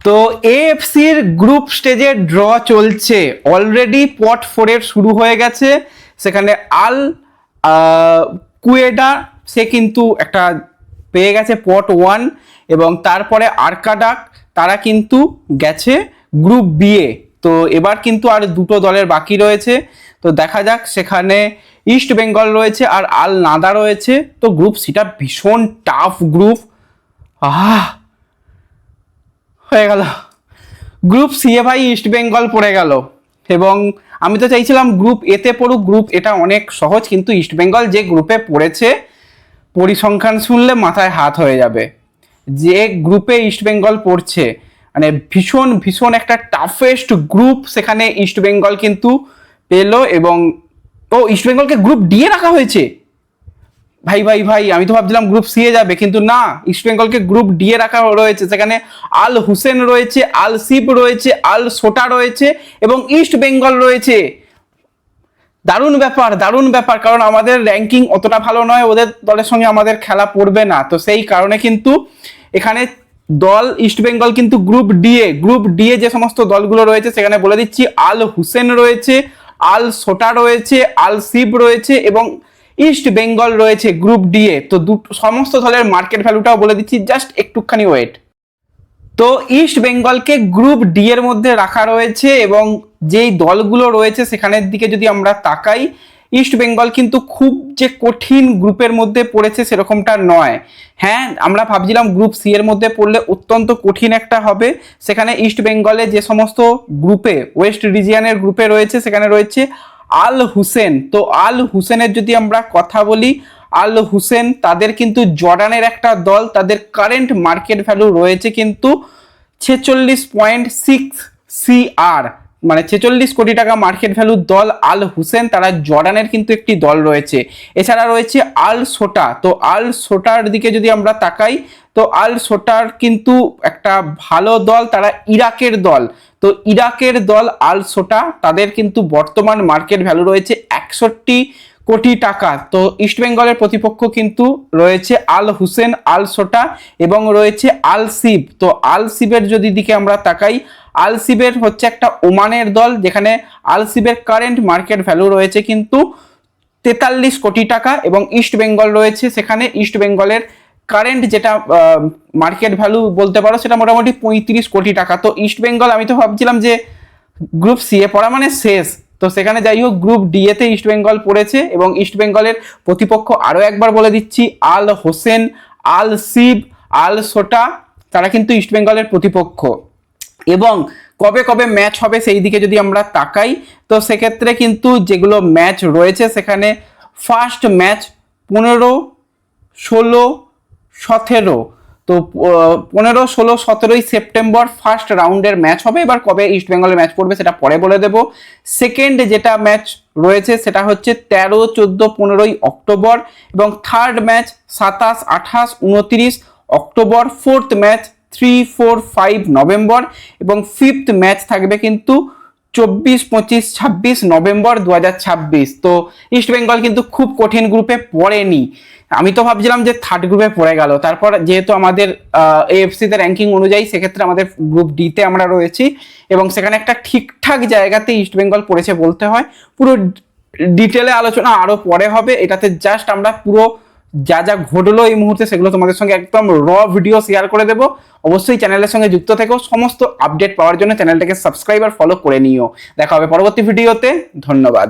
তো এএফসির গ্রুপ স্টেজে ড্র চলছে, অলরেডি পট 4 এর শুরু হয়ে গেছে। সেখানে আল কুয়েডা সে কিন্তু একটা পেয়ে গেছে পট 1, এবং তারপরে আরকাডাক তারা কিন্তু গেছে গ্রুপ বি এ। তো এবার কিন্তু আর দুটো দলের বাকি রয়েছে, তো দেখা যাক। সেখানে ইস্ট বেঙ্গল রয়েছে আর আল নাদা রয়েছে। তো গ্রুপ সিটা ভীষণ টাফ গ্রুপ। হয়ে গেল গ্রুপ সি এ, ভাই ইস্ট বেঙ্গল পড়ে গেল। এবং আমি তো চাইছিলাম গ্রুপ এতে পড়ুক, গ্রুপ এটা অনেক সহজ, কিন্তু ইস্ট বেঙ্গল যে গ্রুপে পড়েছে পরিসংখ্যান শুনলে মাথায় হাত হয়ে যাবে। যে গ্রুপে ইস্ট বেঙ্গল পড়ছে মানে ভীষণ ভীষণ একটা টাফেস্ট গ্রুপ সেখানে ইস্ট বেঙ্গল কিন্তু পেলো। এবং ও ইস্ট বেঙ্গলকে গ্রুপ ডি এ রাখা হয়েছে। ভাই ভাই ভাই, আমি তো ভাবছিলাম গ্রুপ সি এ যাবে, কিন্তু না, ইস্ট বেঙ্গলকে গ্রুপ ডি এ রাখা রয়েছে। সেখানে আল হুসেন রয়েছে, আল সিব রয়েছে, আল সোটা রয়েছে এবং ইস্ট বেঙ্গল রয়েছে। দারুণ ব্যাপার, দারুণ ব্যাপার, কারণ আমাদের র্যাঙ্কিং অতটা ভালো নয়, ওদের দলের সঙ্গে আমাদের খেলা পড়বে না। তো সেই কারণে কিন্তু এখানে দল ইস্ট বেঙ্গল কিন্তু গ্রুপ ডি এ যে সমস্ত দলগুলো রয়েছে সেখানে বলে দিচ্ছি আল হুসেন রয়েছে, আল সোটা রয়েছে, আল সিব রয়েছে এবং ইস্ট বেঙ্গল রয়েছে গ্রুপ ডি এ। তো সমস্ত দলের মার্কেট ভ্যালুটাও বলে দিচ্ছি, জাস্ট একটুখানি ওয়েট। তো ইস্ট বেঙ্গলকে গ্রুপ ডি এর মধ্যে রাখা রয়েছে, এবং যেই দলগুলো রয়েছে সেখানের দিকে যদি আমরা তাকাই, ইস্ট বেঙ্গল কিন্তু খুব যে কঠিন গ্রুপের মধ্যে পড়েছে সেরকমটা নয়। হ্যাঁ, আমরা ভাবছিলাম গ্রুপ সি এর মধ্যে পড়লে অত্যন্ত কঠিন একটা হবে। সেখানে ইস্ট বেঙ্গলে যে সমস্ত গ্রুপে ওয়েস্ট রিজিয়নের গ্রুপে রয়েছে সেখানে রয়েছে আল হুসেন। তো আল হুসেনের যদি আমরা কথা বলি, আল হুসেন তাদের কিন্তু জর্ডানের একটা দল, তাদের কারেন্ট মার্কেট ভ্যালু রয়েছে কিন্তু 46.6 CR, মানে 46 কোটি টাকা মার্কেট ভ্যালুর দল আল হুসেন, তারা জর্ডানের কিন্তু একটি দল রয়েছে। এছাড়া রয়েছে আল সোটা। তো আল সোটার দিকে যদি আমরা তাকাই, তো আল সোটার কিন্তু একটা ভালো দল, তারা ইরাকের দল। তো ইরাকের দল আল সোটা, তাদের কিন্তু বর্তমান মার্কেট ভ্যালু রয়েছে 61 কোটি টাকা। তো ইস্ট বেঙ্গলের প্রতিপক্ষ কিন্তু রয়েছে আল হুসেন, আল সোটা এবং রয়েছে আল সিব। তো আল সিবের যদি দিকে আমরা তাকাই, আল সিবের হচ্ছে একটা ওমানের দল, যেখানে আল সিবের কারেন্ট মার্কেট ভ্যালু রয়েছে কিন্তু 43 কোটি টাকা, এবং ইস্ট বেঙ্গল রয়েছে সেখানে ইস্ট বেঙ্গলের কারেন্ট যেটা মার্কেট ভ্যালু বলতে পারো সেটা মোটামুটি 35 কোটি টাকা। তো ইস্ট বেঙ্গল, আমি তো ভাবছিলাম যে গ্রুপ সি এ পড়া মানে শেষ, তো সেখানে যাই হোক গ্রুপ ডি এতে ইস্ট বেঙ্গল পড়েছে। এবং ইস্ট বেঙ্গলের প্রতিপক্ষ আরও একবার বলে দিচ্ছি, আল হোসেন, আল সিব, আল সোটা, তারা কিন্তু ইস্ট বেঙ্গলের প্রতিপক্ষ। এবং কবে কবে ম্যাচ হবে সেই দিকে যদি আমরা তাকাই, তো সেক্ষেত্রে কিন্তু যেগুলো ম্যাচ রয়েছে সেখানে ফার্স্ট ম্যাচ 15, 16, 17, তো 15, 16, 17 সেপ্টেম্বর ফার্স্ট রাউন্ডের ম্যাচ হবে। এবার কবে ইস্ট বেঙ্গলের ম্যাচ পড়বে সেটা পরে বলে দেব। সেকেন্ড যেটা ম্যাচ রয়েছে সেটা হচ্ছে 13, 14, 15 অক্টোবর, এবং third match 27, 28, 29 October. Fourth match 3, 4, 5 November, এবং ফিফথ ম্যাচ থাকবে কিন্তু 24, 25, 26 নভেম্বর 2026। তো ইস্ট বেঙ্গল কিন্তু খুব কঠিন গ্রুপে পড়েনি। আমি তো ভাবছিলাম যে থার্ড গ্রুপে পড়ে গেল, তারপর যেহেতু আমাদের এএফসিতে র্যাঙ্কিং অনুযায়ী সেক্ষেত্রে আমাদের গ্রুপ ডিতে আমরা রয়েছি, এবং সেখানে একটা ঠিকঠাক জায়গাতে ইস্ট বেঙ্গল পড়েছে বলতে হয়। পুরো ডিটেলে আলোচনা আরও পরে হবে, এটাতে জাস্ট আমরা পুরো যা যা ঘটলো এই মুহূর্তে সেগুলো তোমাদের সঙ্গে একদম ভিডিও শেয়ার করে দেবো। অবশ্যই চ্যানেলের সঙ্গে যুক্ত থেকো, সমস্ত আপডেট পাওয়ার জন্য চ্যানেলটাকে সাবস্ক্রাইব আর ফলো করে নিও। দেখা হবে পরবর্তী ভিডিওতে, ধন্যবাদ।